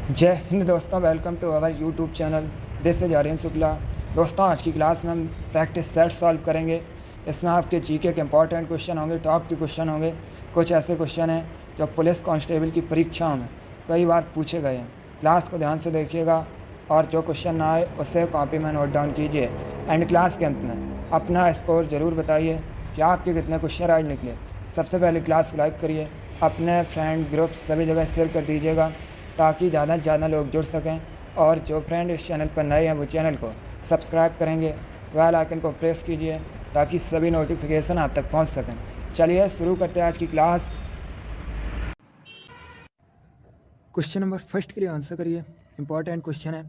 जय हिंद दोस्तों, welcome to our YouTube channel. This is Aryan Shukla. दोस्तों, आज की क्लास में हम प्रैक्टिस सेट सॉल्व करेंगे। इसमें आपके जीके के इंपॉर्टेंट क्वेश्चन होंगे, टॉप के क्वेश्चन होंगे। कुछ ऐसे क्वेश्चन हैं जो पुलिस कांस्टेबल की परीक्षाओं में कई बार पूछे गए हैं। क्लास को ध्यान से देखिएगा और जो क्वेश्चन ना आए उसे कॉपी में नोट डाउन कीजिए। एंड क्लास के अंत में अपना स्कोर ज़रूर बताइए कि आपके कितने क्वेश्चन राइट निकले। सबसे पहले क्लास को लाइक करिए, अपने फ्रेंड ग्रुप सभी जगह शेयर कर दीजिएगा ताकि ज़्यादा से ज़्यादा लोग जुड़ सकें। और जो फ्रेंड इस चैनल पर नए हैं वो चैनल को सब्सक्राइब करेंगे, बेल आइकन को प्रेस कीजिए ताकि सभी नोटिफिकेशन आप तक पहुंच सकें। चलिए शुरू करते हैं आज की क्लास। क्वेश्चन नंबर फर्स्ट के लिए आंसर करिए। इंपॉर्टेंट क्वेश्चन है,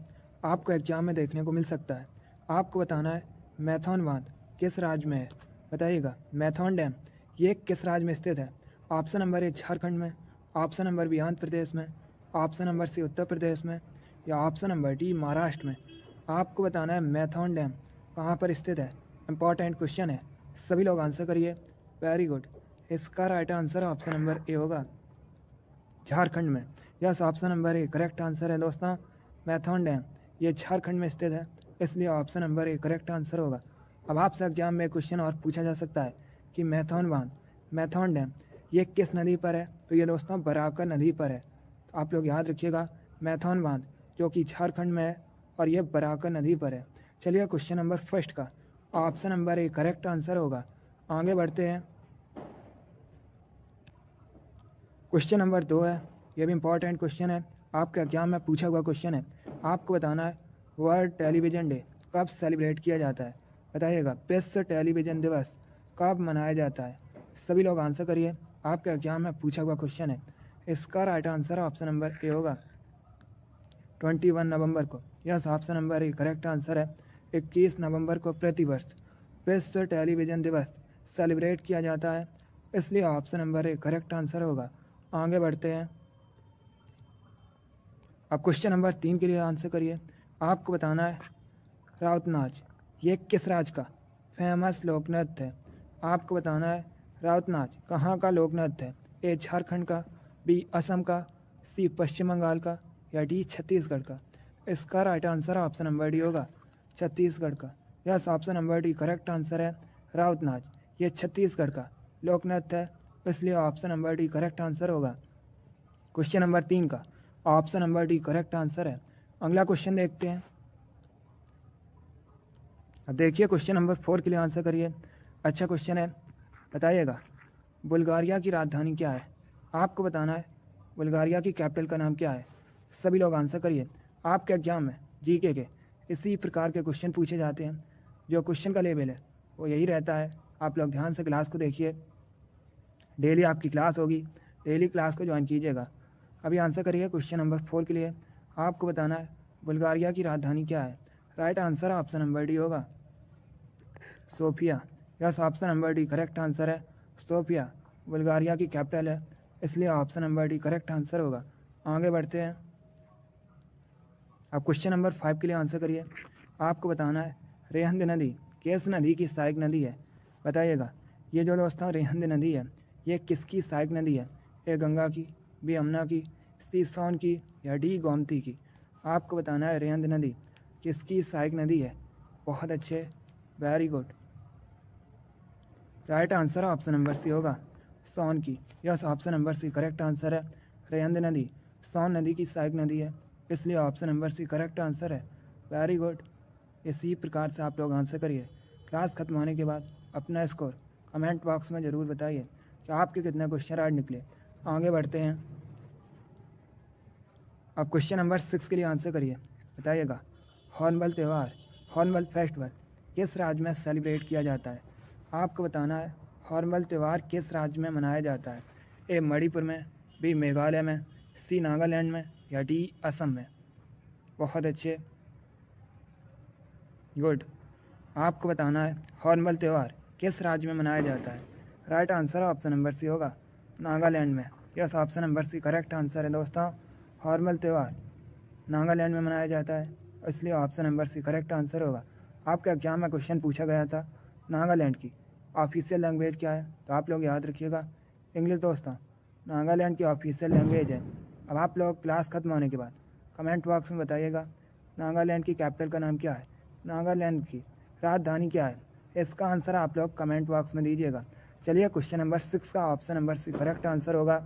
आपको एग्जाम में देखने को मिल सकता है। आपको बताना है मैथॉन बांध किस राज्य में है। बताइएगा मैथॉन डैम ये किस राज्य में स्थित है। ऑप्शन नंबर ए झारखंड में, option number B Andhra Pradesh में, ऑप्शन नंबर सी उत्तर प्रदेश में, या ऑप्शन नंबर डी महाराष्ट्र में। आपको बताना है मैथॉन डैम कहाँ पर स्थित है। इंपॉर्टेंट क्वेश्चन है, सभी लोग आंसर करिए। Very good. इसका right answer option number A होगा, झारखंड में। Yes, option number A correct answer है दोस्तों। मैथॉन डैम ये झारखंड में स्थित है, इसलिए option number A correct answer होगा। अब आपसे एग्जाम में क्वेश्चन और पूछा जा सकता है कि मैथॉन बांध, मैथॉन डैम ये किस नदी पर है। तो ये दोस्तों बराकर नदी पर है। तो आप लोग याद रखिएगा मैथॉन बांध जो कि झारखंड में है और ये बराकर नदी पर है। चलिए क्वेश्चन नंबर फर्स्ट का option number A correct answer होगा। आगे बढ़ते हैं। क्वेश्चन नंबर 2 है, ये भी इंपॉर्टेंट क्वेश्चन है, आपके एग्जाम में पूछा हुआ क्वेश्चन है। आपको बताना है वर्ल्ड टेलीविज़न डे कब सेलिब्रेट किया जाता है। बताइएगा विश्व टेलीविज़न दिवस कब मनाया जाता है। सभी लोग आंसर करिए, आपके एग्जाम में पूछा हुआ क्वेश्चन है। इसका right answer option number A होगा 21 नवंबर को। Yes, option number A correct answer है। 21 नवंबर को प्रतिवर्ष विश्व टेलीविज़न दिवस सेलिब्रेट किया जाता है, इसलिए option number A correct answer होगा। आगे बढ़ते हैं। अब क्वेश्चन नंबर 3 के लिए आंसर करिए। आपको बताना है राउत नाच ये किस राज्य का फेमस लोक नृत्य है। आपको बताना है राउत नाच कहाँ का लोक नृत्य है। ए झारखंड का, बी असम का, सी पश्चिम बंगाल का, या डी छत्तीसगढ़ का। इसका right answer option number D होगा, छत्तीसगढ़ का। Yes, option number D correct answer है। राउत नाच ये छत्तीसगढ़ का लोक नृत्य है, इसलिए option number D correct answer होगा। क्वेश्चन नंबर 3 का option number D correct answer है। अगला क्वेश्चन देखते हैं। अब देखिए क्वेश्चन नंबर 4 के लिए आंसर करिए। अच्छा क्वेश्चन है, बताइएगा बुल्गारिया की राजधानी क्या है। आपको बताना है बुल्गारिया की कैपिटल का नाम क्या है। सभी लोग आंसर करिए। आपके एग्जाम में जीके के इसी प्रकार के क्वेश्चन पूछे जाते हैं। जो क्वेश्चन का लेवल है वो यही रहता है। आप लोग ध्यान से क्लास को देखिए, डेली आपकी क्लास होगी, डेली क्लास को ज्वाइन कीजिएगा। अभी आंसर करिए क्वेश्चन नंबर 4 के लिए। आपको बताना है बुल्गारिया की राजधानी क्या है। Right answer option number D होगा, Sofia. Yes, option number D correct answer है। सोफिया बुल्गारिया की कैपिटल है, इसलिए option number D correct answer होगा। आगे बढ़ते हैं। अब क्वेश्चन नंबर 5 के लिए आंसर करिए। आपको बताना है रेहंद नदी किस नदी की सहायक नदी है। बताइएगा ये जो दोस्तों रेहंद नदी है ये किसकी सहायक नदी है। ए गंगा की, बी यमुना की, सी सोन की, या डी गोमती की। आपको बताना है रेहंद नदी किसकी सहायक नदी है। बहुत अच्छे, very good. Right answer option number सी होगा, सोन की। यस, ऑप्शन नंबर सी करेक्ट आंसर है। रेहंद नदी सोन नदी की सहायक नदी है, इसलिए ऑप्शन नंबर सी करेक्ट आंसर है। Very good. इसी प्रकार से आप लोग आंसर करिए। क्लास खत्म होने के बाद अपना स्कोर कमेंट बॉक्स में ज़रूर बताइए कि आपके कितने क्वेश्चन राइट निकले। आगे बढ़ते हैं। अब क्वेश्चन नंबर 6 के लिए आंसर करिए। बताइएगा हॉर्नबिल त्यौहार, हॉर्नबिल फेस्टिवल किस राज्य में सेलिब्रेट किया जाता है। आपको बताना है हॉर्नबिल त्यौहार किस राज्य में मनाया जाता है। ए मणिपुर में, बी मेघालय में, सी नागालैंड में, या डी असम में। बहुत अच्छे, गुड। आपको बताना है हॉर्नबिल त्यौहार किस राज्य में मनाया जाता है। राइट आंसर ऑप्शन नंबर सी होगा, नागालैंड में। यस, ऑप्शन नंबर सी करेक्ट आंसर है दोस्तों। हॉर्नबिल त्यौहार नागालैंड में मनाया जाता है, इसलिए ऑप्शन नंबर सी करेक्ट आंसर होगा। आपके एग्जाम में क्वेश्चन पूछा गया था नागालैंड की ऑफिशियल लैंग्वेज क्या है, तो आप लोग याद रखिएगा इंग्लिश दोस्तों नागालैंड की ऑफिशियल लैंग्वेज है। अब आप लोग क्लास खत्म होने के बाद कमेंट बॉक्स में बताइएगा। नागालैंड की कैपिटल का नाम क्या है? नागालैंड की राजधानी क्या है? इसका आंसर आप लोग कमेंट बॉक्स में दीजिएगा। चलिए क्वेश्चन नंबर 6 का ऑप्शन नंबर सी करेक्ट आंसर होगा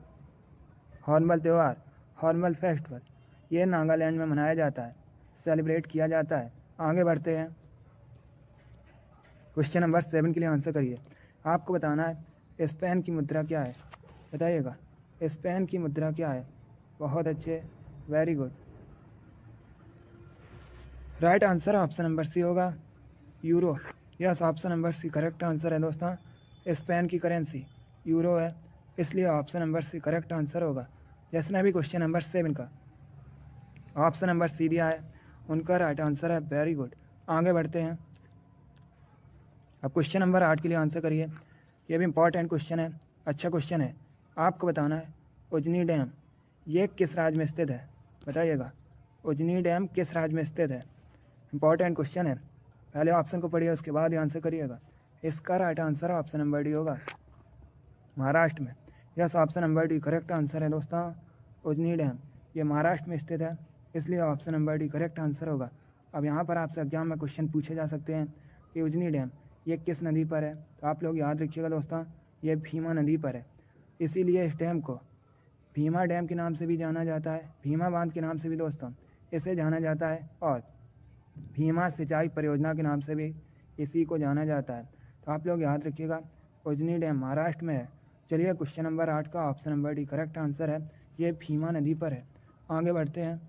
हॉर्नबिल त्यौहार, हॉर्नबिल फेस्टिवल। ये नागालैंड में मनाया जाता है, सेलिब्रेट किया जाता है। आगे बढ़ते हैं। क्वेश्चन नंबर 7 के लिए आंसर करिए। आपको बताना है स्पेन की मुद्रा क्या है? बताइएगा स्पेन की मुद्रा क्या है? बहुत अच्छे, very good. Right answer option number सी होगा यूरो। यस, ऑप्शन नंबर सी करेक्ट आंसर है दोस्तों। स्पेन की करेंसी यूरो है, इसलिए ऑप्शन नंबर सी करेक्ट आंसर होगा। जिसने भी क्वेश्चन नंबर 7 का ऑप्शन नंबर सी दिया है उनका राइट आंसर है, वेरी गुड। आगे बढ़ते हैं। अब क्वेश्चन नंबर 8 के लिए आंसर करिए। ये भी इंपॉर्टेंट क्वेश्चन है, अच्छा क्वेश्चन है। आपको बताना है उजनी डैम ये किस राज्य में स्थित है? बताइएगा उजनी डैम किस राज्य में स्थित है? इंपॉर्टेंट क्वेश्चन है, पहले ऑप्शन को पढ़िए उसके बाद आंसर करिएगा। इसका right answer option number D होगा, महाराष्ट्र में। Yes, option number D correct answer है दोस्तों। उजनी डैम ये महाराष्ट्र में स्थित है, इसलिए option number D correct answer होगा। अब यहाँ पर आपसे एग्जाम में क्वेश्चन पूछे जा सकते हैं कि उजनी डैम ये किस नदी पर है? तो आप लोग याद रखिएगा दोस्तों, ये भीमा नदी पर है, इसीलिए इस डैम को भीमा डैम के नाम से भी जाना जाता है, भीमा बांध के नाम से भी दोस्तों इसे जाना जाता है, और भीमा सिंचाई परियोजना के नाम से भी इसी को जाना जाता है। तो आप लोग याद रखिएगा उजनी डैम महाराष्ट्र में है। चलिए क्वेश्चन नंबर 8 का option number D correct answer है, ये भीमा नदी पर है। आगे बढ़ते हैं।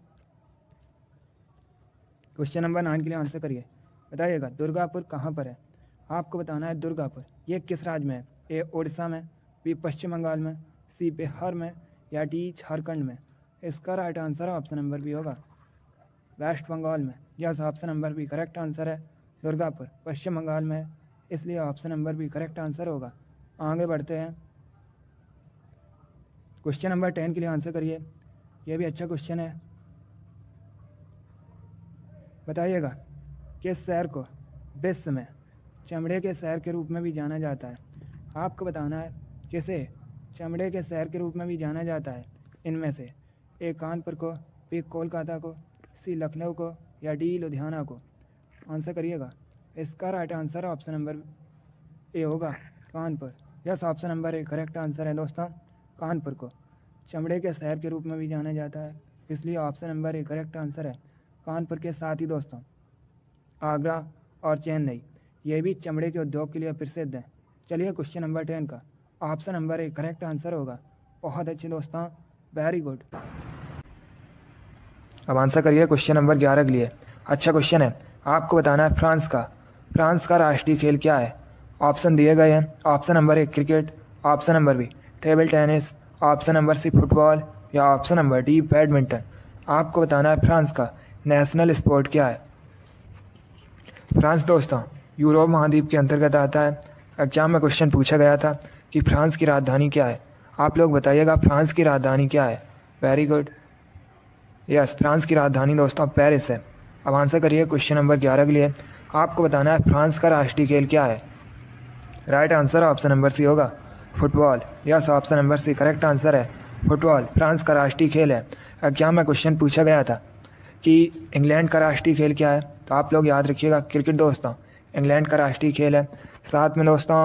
क्वेश्चन नंबर 9 के लिए आंसर करिए। बताइएगा दुर्गापुर कहाँ पर है? आपको बताना है दुर्गापुर ये किस राज्य में है? ए उड़ीसा में, बी पश्चिम बंगाल में, सी बिहार में, या डी झारखंड में? इसका right answer option number B होगा, वेस्ट बंगाल में। Yes, option number B correct answer है, दुर्गापुर पश्चिम बंगाल में है, इसलिए option number B correct answer होगा। आगे बढ़ते हैं। क्वेश्चन नंबर 10 के लिए आंसर करिए। यह भी अच्छा क्वेश्चन है। बताइएगा किस शहर को विश्व में चमड़े के शहर के रूप में भी जाना जाता है? आपको बताना है किसे चमड़े के शहर के रूप में भी जाना जाता है। इनमें से ए कानपुर को, बी कोलकाता को, सी लखनऊ को, या डी लुधियाना को? आंसर करिएगा। इसका right answer option number A होगा, Kanpur. Yes, option number A correct answer है दोस्तों। कानपुर को चमड़े के शहर के रूप में भी जाना जाता है, इसलिए option number A correct answer है। कानपुर के साथ ही दोस्तों आगरा और चेन्नई ये भी चमड़े के उद्योग के लिए प्रसिद्ध हैं। चलिए क्वेश्चन नंबर 10 का option number A correct answer होगा। बहुत अच्छे दोस्तों, वेरी गुड। अब आंसर करिए क्वेश्चन नंबर 11 के लिए। अच्छा क्वेश्चन है। आपको बताना है फ्रांस का राष्ट्रीय खेल क्या है? ऑप्शन दिए गए हैं। Option number a cricket, option number b table tennis, option number c football, या ऑप्शन नंबर डी बैडमिंटन? आपको बताना है फ्रांस का नेशनल स्पोर्ट क्या है? फ्रांस दोस्तों यूरोप महाद्वीप के अंतर्गत आता है। एग्जाम में क्वेश्चन पूछा गया था कि फ्रांस की राजधानी क्या है? आप लोग बताइएगा फ्रांस की राजधानी क्या है? Very good. यस, फ्रांस की राजधानी दोस्तों पेरिस है। अब आंसर करिए क्वेश्चन नंबर 11 के लिए। आपको बताना है फ्रांस का राष्ट्रीय खेल क्या है? राइट आंसर ऑप्शन नंबर सी होगा, फुटबॉल। यस, ऑप्शन नंबर सी करेक्ट आंसर है, फुटबॉल फ्रांस का राष्ट्रीय खेल है। एग्जाम में क्वेश्चन पूछा गया था कि इंग्लैंड का राष्ट्रीय खेल क्या है? तो आप लोग याद रखिएगा क्रिकेट दोस्तों इंग्लैंड का राष्ट्रीय खेल है। साथ में दोस्तों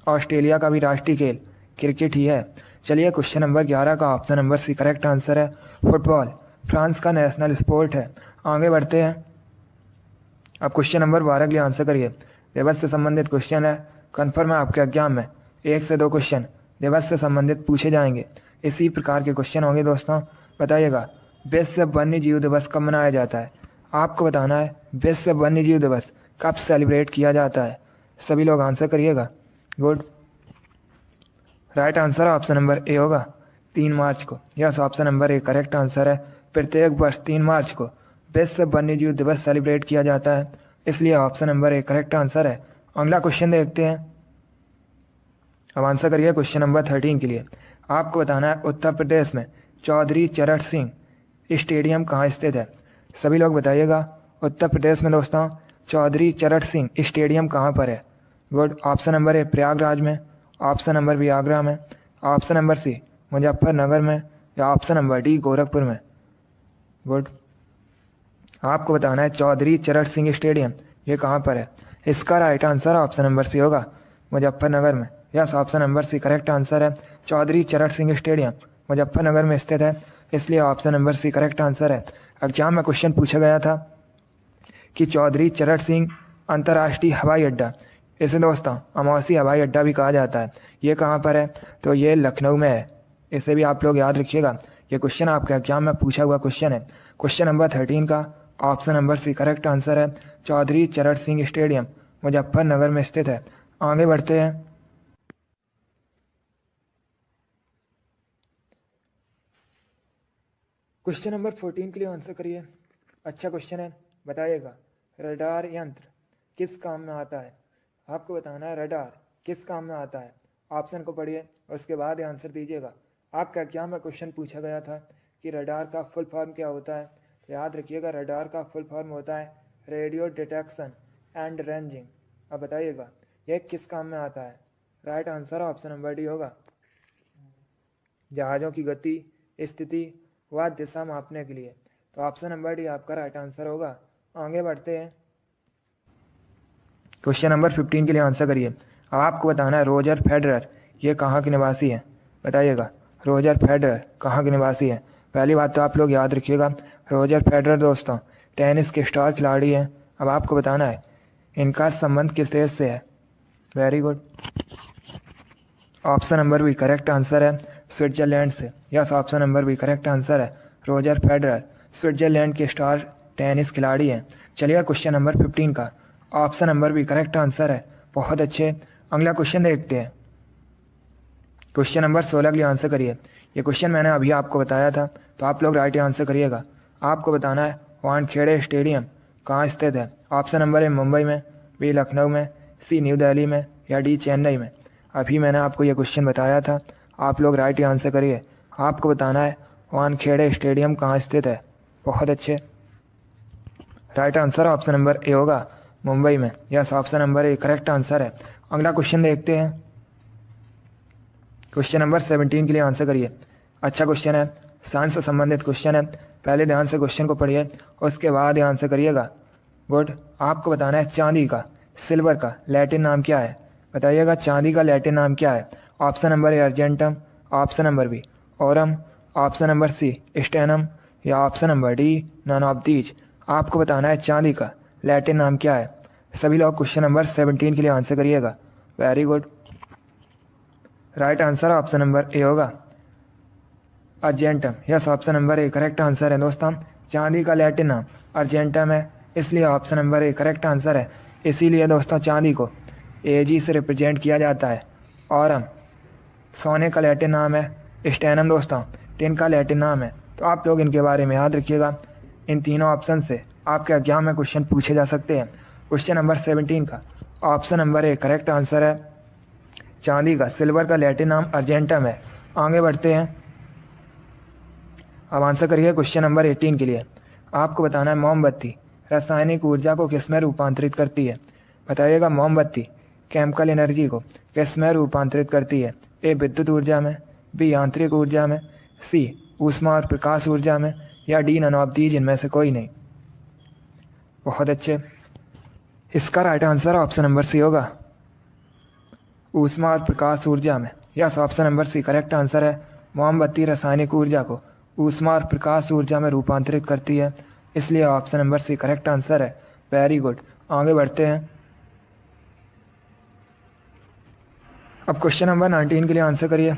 ऑस्ट्रेलिया का भी राष्ट्रीय खेल क्रिकेट ही है। चलिए क्वेश्चन नंबर 11 का ऑप्शन नंबर सी करेक्ट आंसर है, फुटबॉल फ्रांस का नेशनल स्पोर्ट है। आगे बढ़ते हैं। अब क्वेश्चन नंबर 12 के लिए आंसर करिए। दिवस से संबंधित क्वेश्चन है, कन्फर्म है आपके एग्जाम में 1 से 2 क्वेश्चन दिवस से संबंधित पूछे जाएंगे। इसी प्रकार के क्वेश्चन होंगे दोस्तों। बताइएगा विश्व वन्य जीव दिवस कब मनाया जाता है? आपको बताना है विश्व वन्य जीव दिवस कब सेलिब्रेट किया जाता है? सभी लोग आंसर करिएगा। Good. Right answer option number A होगा, 3 मार्च को। Yes, option number A correct answer है। प्रत्येक वर्ष 3 मार्च को विश्व वन्य जीव दिवस सेलिब्रेट किया जाता है, इसलिए option number A correct answer है। अगला क्वेश्चन देखते हैं। अब आंसर करिए क्वेश्चन नंबर 13 के लिए। आपको बताना है उत्तर प्रदेश में चौधरी चरण सिंह स्टेडियम कहाँ स्थित है? सभी लोग बताइएगा उत्तर प्रदेश में दोस्तों चौधरी चरण सिंह स्टेडियम कहाँ पर है? गुड। ऑप्शन नंबर ए प्रयागराज में, ऑप्शन नंबर बी आगरा में, ऑप्शन नंबर सी मुजफ्फरनगर में, या ऑप्शन नंबर डी गोरखपुर में? गुड। आपको बताना है चौधरी चरण सिंह स्टेडियम ये कहाँ पर है। इसका राइट आंसर ऑप्शन नंबर सी होगा मुजफ्फरनगर में। यस, ऑप्शन नंबर सी करेक्ट आंसर है। चौधरी चरण सिंह स्टेडियम मुजफ्फरनगर में स्थित है, इसलिए ऑप्शन नंबर सी करेक्ट आंसर है। एग्जाम में क्वेश्चन पूछा गया था कि चौधरी चरण सिंह अंतर्राष्ट्रीय हवाई अड्डा, इसे दोस्तों अमौसी हवाई अड्डा भी कहा जाता है, ये कहाँ पर है, तो ये लखनऊ में है। इसे भी आप लोग याद रखिएगा, ये क्वेश्चन आपके एग्जाम में पूछा हुआ क्वेश्चन है। क्वेश्चन नंबर 13 का ऑप्शन नंबर सी करेक्ट आंसर है। चौधरी चरण सिंह स्टेडियम मुजफ्फरनगर में स्थित है। आगे बढ़ते हैं। क्वेश्चन नंबर 14 के लिए आंसर करिए। अच्छा क्वेश्चन है, बताइएगा रडार यंत्र किस काम में आता है। आपको बताना है रडार किस काम में आता है। ऑप्शन को पढ़िए और उसके बाद आंसर दीजिएगा। आपका एग्जाम में क्वेश्चन पूछा गया था कि रडार का फुल फॉर्म क्या होता है, तो याद रखिएगा रडार का फुल फॉर्म होता है रेडियो डिटेक्शन एंड रेंजिंग। अब बताइएगा यह किस काम में आता है। Right answer option number D होगा, जहाज़ों की गति, स्थिति व दिशा मापने के लिए। तो ऑप्शन नंबर डी आपका राइट आंसर होगा। आगे बढ़ते हैं। क्वेश्चन नंबर 15 के लिए आंसर करिए। अब आपको बताना है रोजर फेडरर ये कहाँ के निवासी है। बताइएगा रोजर फेडरर कहाँ के निवासी है। पहली बात तो आप लोग याद रखिएगा, रोजर फेडरर दोस्तों टेनिस के स्टार खिलाड़ी हैं। अब आपको बताना है इनका संबंध किस देश से है। Very good, option number B correct answer है, स्विट्जरलैंड से। Yes, option number B correct answer है। रोजर फेडरर स्विट्जरलैंड के स्टार टेनिस खिलाड़ी हैं। चलिए क्वेश्चन नंबर 15 का option number B correct answer है। बहुत अच्छे, अगला क्वेश्चन देखते हैं। क्वेश्चन नंबर 16 के लिए आंसर करिए। ये क्वेश्चन मैंने अभी आपको बताया था, तो आप लोग राइट आंसर करिएगा। आपको बताना है वानखेड़े स्टेडियम कहाँ स्थित है। ऑप्शन नंबर ए मुंबई में, बी लखनऊ में, सी न्यू दिल्ली में, या डी चेन्नई में। अभी मैंने आपको ये क्वेश्चन बताया था, आप लोग राइट आंसर करिए। आपको बताना है वानखेड़े स्टेडियम कहाँ स्थित है। बहुत अच्छे, right answer option number A होगा, मुंबई में। Yes, option number A correct answer है। अगला क्वेश्चन देखते हैं। क्वेश्चन नंबर 17 के लिए आंसर करिए। अच्छा क्वेश्चन है, साइंस से संबंधित क्वेश्चन है। पहले ध्यान से क्वेश्चन को पढ़िए, उसके बाद आंसर करिएगा। गुड, आपको बताना है चांदी का, सिल्वर का लैटिन नाम क्या है। बताइएगा चांदी का लैटिन नाम क्या है। Option number A argentum, option number B aurum, option number C stannum, या option number D none of these. आपको बताना है चांदी का लैटिन नाम क्या है। सभी लोग क्वेश्चन नंबर 17 के लिए आंसर करिएगा। Very good, right answer option number A होगा, argentum. Yes, option number A correct answer है दोस्तों। चांदी का लैटिन नाम अर्जेंटम है, इसलिए option number A correct answer है। इसीलिए दोस्तों चांदी को एजी से रिप्रेजेंट किया जाता है। और सोने का लैटिन नाम है स्टेनम दोस्तों, टिन का लैटिन नाम है। तो आप लोग इनके बारे में याद रखिएगा। इन तीनों ऑप्शन से आपके एग्जाम में क्वेश्चन पूछे जा सकते हैं। क्वेश्चन नंबर 17 का option number A correct answer है, चांदी का सिल्वर का लैटिन नाम अर्जेंटम है। आगे बढ़ते हैं। अब आंसर करिए क्वेश्चन नंबर 18 के लिए। आपको बताना है मोमबत्ती रासायनिक ऊर्जा को किस में रूपांतरित करती है। बताइएगा मोमबत्ती केमिकल एनर्जी को किस में रूपांतरित करती है। ए विद्युत ऊर्जा में, बी यांत्रिक ऊर्जा में, सी ऊष्मा और प्रकाश ऊर्जा में, या डी नन ऑफ दीज इनमें से कोई नहीं। बहुत अच्छे, इसका राइट आंसर ऑप्शन नंबर सी होगा, ऊष्मा और प्रकाश ऊर्जा में। यस, ऑप्शन नंबर सी करेक्ट आंसर है। मोमबत्ती रासायनिक ऊर्जा को ऊष्मा और प्रकाश ऊर्जा में रूपांतरित करती है, इसलिए ऑप्शन नंबर सी करेक्ट आंसर है। वेरी गुड, आगे बढ़ते हैं। अब क्वेश्चन नंबर 19 के लिए आंसर करिए।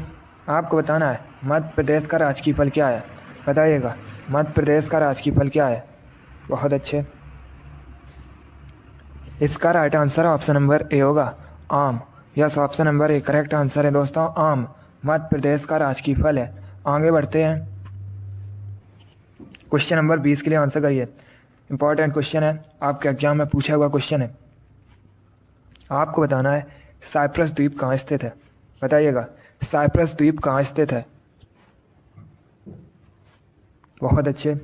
आपको बताना है मध्य प्रदेश का राजकीय फल क्या है। बताइएगा मध्य प्रदेश का राजकीय फल क्या है। बहुत अच्छे, इसका right answer option number A होगा, आम। Yes, option number A correct answer है दोस्तों, आम मध्य प्रदेश का राजकीय फल है। आगे बढ़ते हैं। क्वेश्चन नंबर 20 के लिए आंसर करिए। इंपॉर्टेंट क्वेश्चन है, आपके एग्जाम में पूछा हुआ क्वेश्चन है। आपको बताना है साइप्रस द्वीप कहाँ स्थित है। बताइएगा साइप्रस द्वीप कहाँ स्थित है। बहुत अच्छे,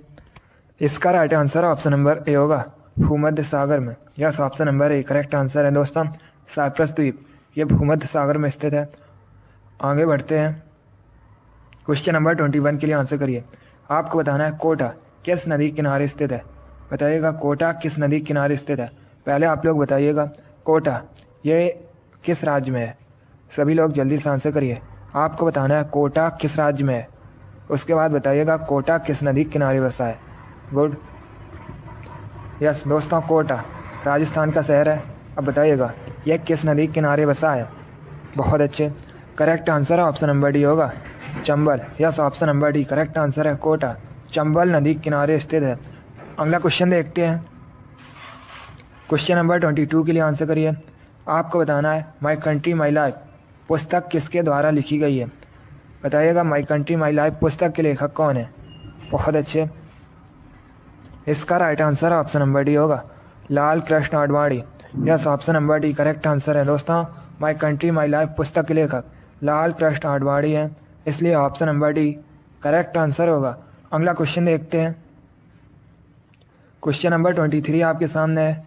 इसका right answer option number A होगा, भूमध्य सागर में। Yes, option number A correct answer है दोस्तों, साइप्रस द्वीप ये भूमध्य सागर में स्थित है। आगे बढ़ते हैं। क्वेश्चन नंबर 21 के लिए आंसर करिए। आपको बताना है कोटा किस नदी किनारे स्थित है। बताइएगा कोटा किस नदी के किनारे स्थित है। पहले आप लोग बताइएगा कोटा ये किस राज्य में है। सभी लोग जल्दी से आंसर करिए। आपको बताना है कोटा किस राज्य में है। उसके बाद बताइएगा कोटा किस नदी के किनारे बसा है। गुड, यस दोस्तों, कोटा राजस्थान का शहर है। अब बताइएगा यह किस नदी के किनारे बसा है। बहुत अच्छे, करेक्ट आंसर है ऑप्शन नंबर डी होगा, Chambal. Yes, option number D correct answer है, कोटा चंबल नदी के किनारे स्थित है। अगला क्वेश्चन देखते हैं। क्वेश्चन नंबर 22 के लिए आंसर करिए। आपको बताना है माई कंट्री माई लाइफ पुस्तक किसके द्वारा लिखी गई है। बताइएगा माई कंट्री माई लाइफ पुस्तक के लेखक कौन है। बहुत अच्छे, इसका right answer option number D होगा, Lal Krishna Advani. Yes, option number D correct answer है दोस्तों। माई कंट्री माई लाइफ पुस्तक के लेखक लाल कृष्ण आडवाणी है, इसलिए option number D correct answer होगा। अगला क्वेश्चन देखते हैं। क्वेश्चन नंबर 23 आपके सामने है,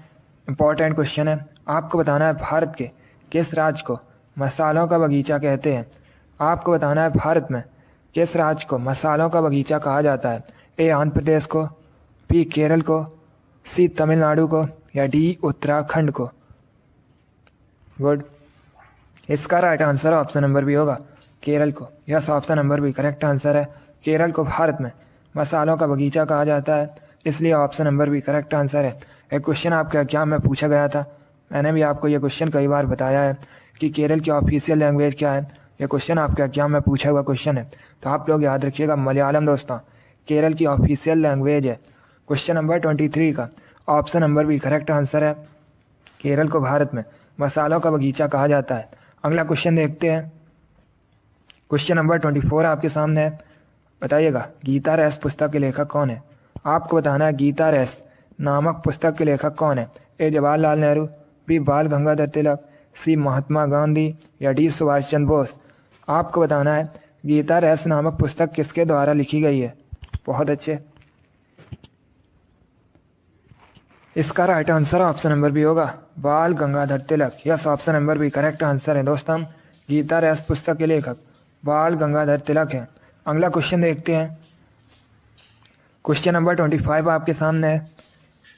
इंपॉर्टेंट क्वेश्चन है। आपको बताना है भारत के किस राज्य को मसालों का बगीचा कहते हैं। आपको बताना है भारत में किस राज्य को मसालों का बगीचा कहा जाता है। ए आंध्र प्रदेश को, बी केरल को, सी तमिलनाडु को या डी उत्तराखंड को। गुड, इसका right answer option number B होगा, केरल को। Yes, option number B correct answer है, केरल को भारत में मसालों का बगीचा कहा जाता है, इसलिए option number B correct answer है। एक क्वेश्चन आपके एग्जाम में पूछा गया था, मैंने भी आपको ये क्वेश्चन कई बार बताया है कि केरल की ऑफिशियल लैंग्वेज क्या है। ये क्वेश्चन आपके एग्जाम में पूछा हुआ क्वेश्चन है, तो आप लोग याद रखिएगा मलयालम दोस्तों केरल की ऑफिशियल लैंग्वेज है। क्वेश्चन नंबर 23 का option number B correct answer है, केरल को भारत में मसालों का बगीचा कहा जाता है। अगला क्वेश्चन देखते हैं। क्वेश्चन नंबर 24 आपके सामने है। बताइएगा गीता रेस पुस्तक के लेखक कौन है। आपको बताना है गीता रेस नामक पुस्तक के लेखक कौन है। ए जवाहरलाल नेहरू, बी बाल गंगाधर तिलक, सी महात्मा गांधी या डी सुभाष चंद्र बोस। आपको बताना है गीता रेस नामक पुस्तक किसके द्वारा लिखी गई है। बहुत अच्छे, इसका right answer option number B होगा, Bal Gangadhar Tilak. Yes, option number B correct answer है दोस्तों, गीता रेस पुस्तक के लेखक बाल गंगाधर तिलक है। अगला क्वेश्चन देखते हैं। क्वेश्चन नंबर 25 आपके सामने है।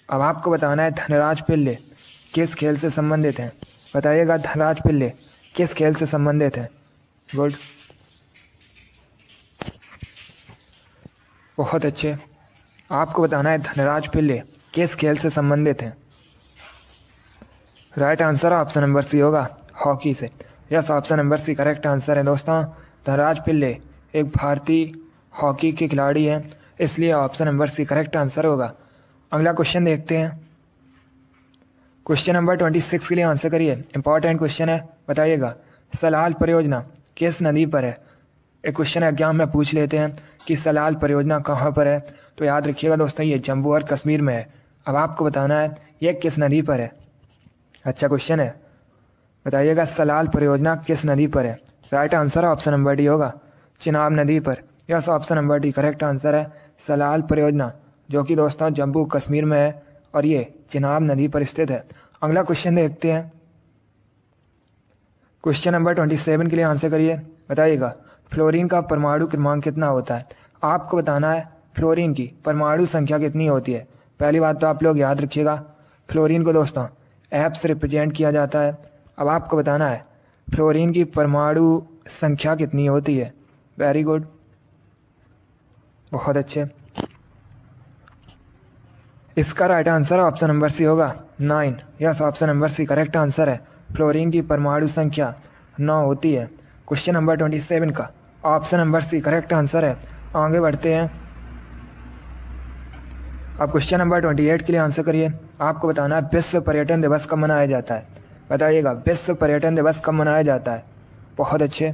अब आपको बताना है धनराज पिल्ले किस खेल से संबंधित हैं। बताइएगा धनराज पिल्ले किस खेल से संबंधित है। गुड, बहुत अच्छे, आपको बताना है धनराज पिल्ले किस खेल से संबंधित हैं। राइट आंसर ऑप्शन नंबर सी होगा, हॉकी से। यस, ऑप्शन नंबर सी करेक्ट आंसर है दोस्तों, धनराज पिल्ले एक भारतीय हॉकी के खिलाड़ी हैं, इसलिए ऑप्शन नंबर सी करेक्ट आंसर होगा। अगला क्वेश्चन देखते हैं। क्वेश्चन नंबर 26 के लिए आंसर करिए, इंपॉर्टेंट क्वेश्चन है। बताइएगा सलाल परियोजना किस नदी पर है। एक क्वेश्चन एग्जाम में पूछ लेते हैं कि सलाल परियोजना कहाँ पर है, तो याद रखिएगा दोस्तों ये जम्मू और कश्मीर में है। अब आपको बताना है ये किस नदी पर है। अच्छा क्वेश्चन है, बताइएगा सलाल परियोजना किस नदी पर है। Right answer option number D होगा, चिनाब नदी पर। Yes, option number D correct answer है, सलाल परियोजना जो कि दोस्तों जम्मू कश्मीर में है और ये चिनाब नदी पर स्थित है। अगला क्वेश्चन देखते हैं। क्वेश्चन नंबर 27 के लिए आंसर करिए। बताइएगा फ्लोरीन का परमाणु क्रमांक कितना होता है। आपको बताना है फ्लोरीन की परमाणु संख्या कितनी होती है। पहली बात तो आप लोग याद रखिएगा फ्लोरीन को दोस्तों एफ से रिप्रेजेंट किया जाता है। अब आपको बताना है फ्लोरीन की परमाणु संख्या कितनी होती है। वेरी गुड, बहुत अच्छे, इसका राइट आंसर ऑप्शन नंबर सी होगा 9। यस, ऑप्शन नंबर सी करेक्ट आंसर है, फ्लोरीन की परमाणु संख्या 9 होती है। क्वेश्चन नंबर 27 का ऑप्शन नंबर सी करेक्ट आंसर है। आगे बढ़ते हैं। अब क्वेश्चन नंबर 28 के लिए आंसर करिए। आपको बताना है विश्व पर्यटन दिवस कब मनाया जाता है। बताइएगा विश्व पर्यटन दिवस कब मनाया जाता है। बहुत अच्छे,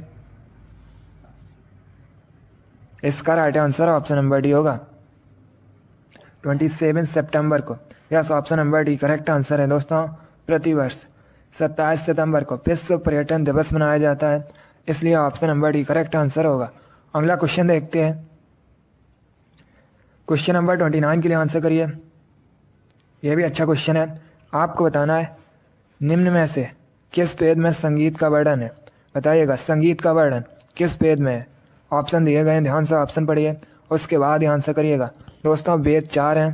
इसका right answer option number D होगा 27 सितंबर को। Yes, option number D correct answer है दोस्तों, प्रतिवर्ष 27 सितंबर को विश्व पर्यटन दिवस मनाया जाता है, इसलिए option number D correct answer होगा। अगला क्वेश्चन देखते हैं। क्वेश्चन नंबर 29 के लिए आंसर करिए। यह भी अच्छा क्वेश्चन है। आपको बताना है निम्न में से किस वेद में संगीत का वर्णन है। बताइएगा संगीत का वर्णन किस वेद में है। ऑप्शन दिए गए हैं, ध्यान से ऑप्शन पढ़िए, उसके बाद ही आंसर करिएगा। दोस्तों वेद 4 हैं,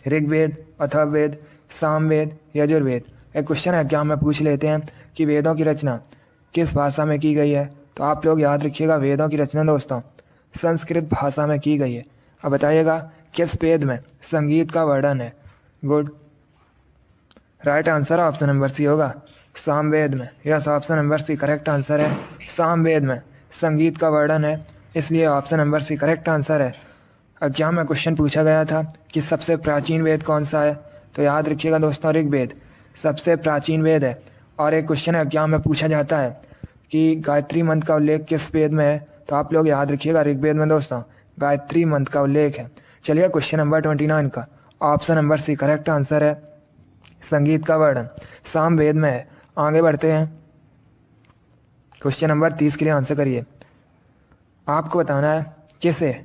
ऋग्वेद, अथर्ववेद, सामवेद, यजुर्वेद। एक क्वेश्चन एग्जाम में पूछ लेते हैं कि वेदों की रचना किस भाषा में की गई है। तो आप लोग याद रखिएगा वेदों की रचना दोस्तों संस्कृत भाषा में की गई है। अब बताइएगा किस वेद में संगीत का वर्णन है। Good, right answer option number सी होगा सामवेद में। यस, ऑप्शन नंबर सी करेक्ट आंसर है। सामवेद में संगीत का वर्णन है, इसलिए ऑप्शन नंबर सी करेक्ट आंसर है। एग्जाम में क्वेश्चन पूछा गया था कि सबसे प्राचीन वेद कौन सा है। तो याद रखिएगा दोस्तों ऋग्वेद सबसे प्राचीन वेद है। और एक क्वेश्चन एग्जाम में पूछा जाता है कि गायत्री मंत्र का उल्लेख किस वेद में है। तो आप लोग याद रखिएगा ऋग्वेद में दोस्तों गायत्री मंत्र का उल्लेख है। चलिए क्वेश्चन नंबर 29 का ऑप्शन नंबर सी करेक्ट आंसर है। संगीत का वर्णन सामवेद में है। आगे बढ़ते हैं, क्वेश्चन नंबर 30 के लिए आंसर करिए। आपको बताना है किसे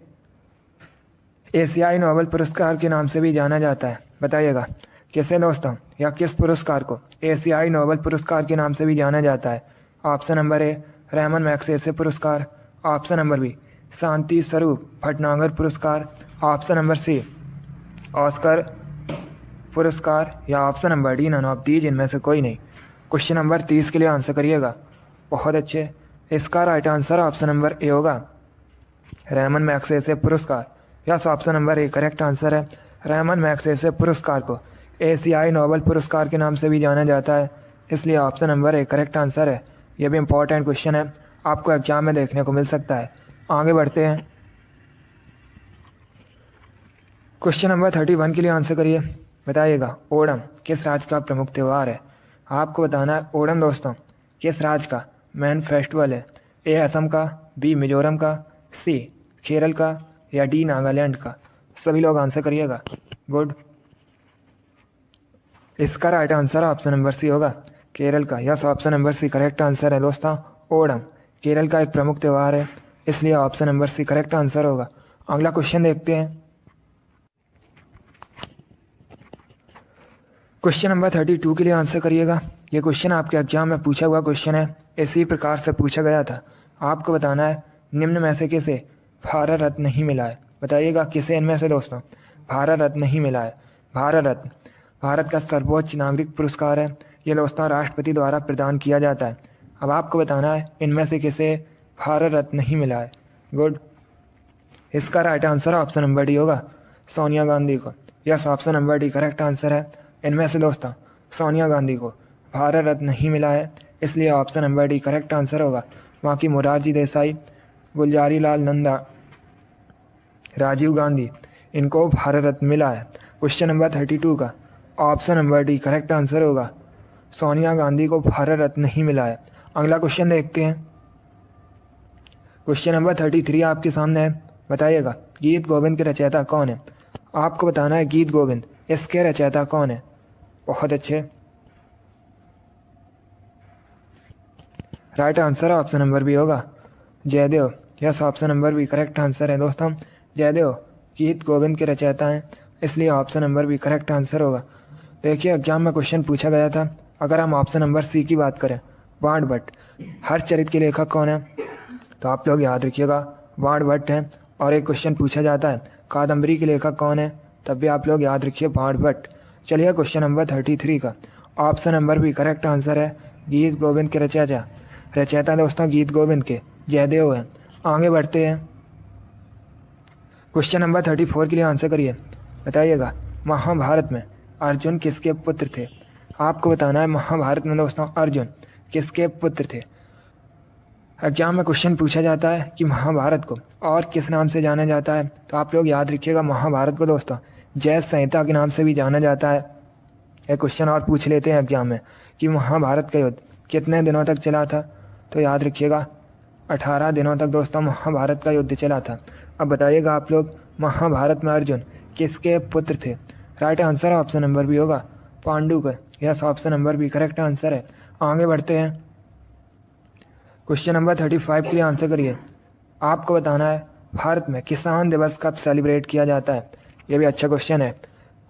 एशियाई नोबेल पुरस्कार के नाम से भी जाना जाता है। बताइएगा किसे दोस्तों, या किस पुरस्कार को एशियाई नोबेल पुरस्कार के नाम से भी जाना जाता है। Option number A Ramon Magsaysay पुरस्कार, option number B Shanti Swarup Bhatnagar पुरस्कार, ऑप्शन नंबर सी ऑस्कर पुरस्कार, या option number D none of these, इनमें से कोई नहीं। क्वेश्चन नंबर 30 के लिए आंसर करिएगा। बहुत अच्छे, इसका right answer option number A होगा रैमन मैग्सेसे पुरस्कार। Yes, option number A correct answer है। रैमन मैग्सेसे पुरस्कार को एशियाई नोबेल पुरस्कार के नाम से भी जाना जाता है, इसलिए option number A correct answer है। यह भी इंपॉर्टेंट क्वेश्चन है, आपको एग्जाम में देखने को मिल सकता है। आगे बढ़ते हैं, क्वेश्चन नंबर 31 के लिए आंसर करिए। बताइएगा ओणम किस राज्य का प्रमुख त्यौहार है। आपको बताना है ओणम दोस्तों किस राज्य का मेन फेस्टिवल है। ए असम का, बी मिजोरम का, सी केरल का, या डी नागालैंड का। सभी लोग आंसर करिएगा। गुड, इसका राइट आंसर ऑप्शन नंबर सी होगा केरल का। यस, ऑप्शन नंबर सी करेक्ट आंसर है दोस्तों। ओणम केरल का एक प्रमुख त्यौहार है, इसलिए ऑप्शन नंबर सी करेक्ट आंसर होगा। अगला क्वेश्चन देखते हैं, क्वेश्चन नंबर 32 के लिए आंसर करिएगा। ये क्वेश्चन आपके एग्जाम में पूछा हुआ क्वेश्चन है, इसी प्रकार से पूछा गया था। आपको बताना है निम्न में से किसे भारत रत्न नहीं मिला है। बताइएगा किसे इनमें से दोस्तों भारत रत्न नहीं मिला है। भारत रत्न भारत का सर्वोच्च नागरिक पुरस्कार है, ये दोस्तों राष्ट्रपति द्वारा प्रदान किया जाता है। अब आपको बताना है इनमें से किसे भारत रत्न नहीं मिला है। गुड, इसका right answer option number D होगा सोनिया गांधी को। Yes, option number D correct answer है। इनमें से दोस्तों सोनिया गांधी को भारत रत्न नहीं मिला है, इसलिए option number D correct answer होगा। बाकी मोरारजी देसाई, गुलजारी लाल नंदा, राजीव गांधी, इनको भारत रत्न मिला है। क्वेश्चन नंबर 32 का option number D correct answer होगा सोनिया गांधी को भारत रत्न नहीं मिला है। अगला क्वेश्चन देखते हैं, क्वेश्चन नंबर 33 आपके सामने है। बताइएगा गीत गोविंद के रचयिता कौन है। आपको बताना है गीत गोविंद इसके रचयिता कौन है। बहुत अच्छे, right answer option number B होगा Jaydev. Yes, option number B correct answer है दोस्तों। जयदेव गीत गोविंद के रचयिता हैं, इसलिए option number B correct answer होगा। देखिए एग्जाम में क्वेश्चन पूछा गया था, अगर हम ऑप्शन नंबर सी की बात करें वाण भट्ट, हर चरित्र के लेखक कौन है। तो आप लोग याद रखिएगा वाण भट्ट हैं। और एक क्वेश्चन पूछा जाता है कादम्बरी के लेखक कौन है, तब भी आप लोग याद रखिए वाण भट्ट। चलिए क्वेश्चन नंबर 33 का option number B correct answer है गीत गोविंद के रचयिता दोस्तों गीत गोविंद के जयदेव हैं। आगे बढ़ते हैं, क्वेश्चन नंबर 34 के लिए आंसर करिए। बताइएगा महाभारत में अर्जुन किसके पुत्र थे। आपको बताना है महाभारत में दोस्तों अर्जुन किसके पुत्र थे। एग्जाम में क्वेश्चन पूछा जाता है कि महाभारत को और किस नाम से जाना जाता है। तो आप लोग याद रखिएगा महाभारत को दोस्तों जय संहिता के नाम से भी जाना जाता है। एक क्वेश्चन और पूछ लेते हैं एग्जाम में कि महाभारत का युद्ध कितने दिनों तक चला था। तो याद रखिएगा 18 दिनों तक दोस्तों महाभारत का युद्ध चला था। अब बताइएगा आप लोग महाभारत में अर्जुन किसके पुत्र थे। Right answer option number B होगा पांडु का। Yes, option number B correct answer है। आगे बढ़ते हैं, क्वेश्चन नंबर 35 के लिए आंसर करिए। आपको बताना है भारत में किसान दिवस कब सेलिब्रेट किया जाता है। यह भी अच्छा क्वेश्चन है।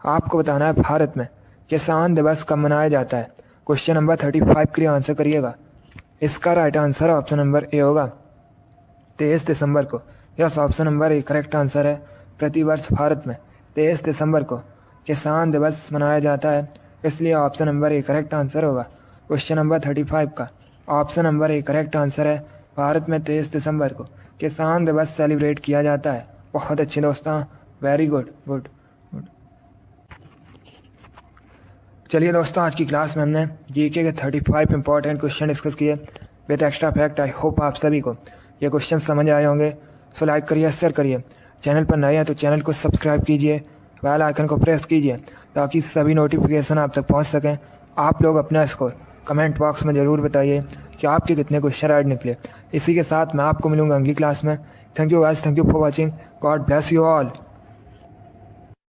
आपको बताना है भारत में किसान दिवस कब मनाया जाता है। क्वेश्चन नंबर 35 के लिए आंसर करिएगा। इसका right answer option number A होगा 23 दिसंबर को। Yes, option number A correct answer है। प्रतिवर्ष भारत में 23 दिसंबर को किसान दिवस मनाया जाता है? इसलिए option number A correct answer होगा। क्वेश्चन नंबर 35 का option number A correct answer है। भारत में 23 दिसंबर को किसान दिवस सेलिब्रेट किया जाता है। बहुत अच्छे दोस्तों, वेरी गुड गुड गुड। चलिए दोस्तों, आज की क्लास में हमने जीके के 35 इंपॉर्टेंट क्वेश्चन डिस्कस किए with extra fact. I hope आप सभी को ये क्वेश्चन समझ आए होंगे। सो लाइक करिए, शेयर करिए। चैनल पर नए हैं तो चैनल को सब्सक्राइब कीजिए, बेल आइकन को प्रेस कीजिए ताकि सभी नोटिफिकेशन आप तक पहुंच सकें। आप लोग अपना स्कोर कमेंट बॉक्स में ज़रूर बताइए कि आपके कितने क्वेश्चन राइट निकले। इसी के साथ मैं आपको मिलूंगा अगली क्लास में। Thank you guys, thank you for watching. God bless you all.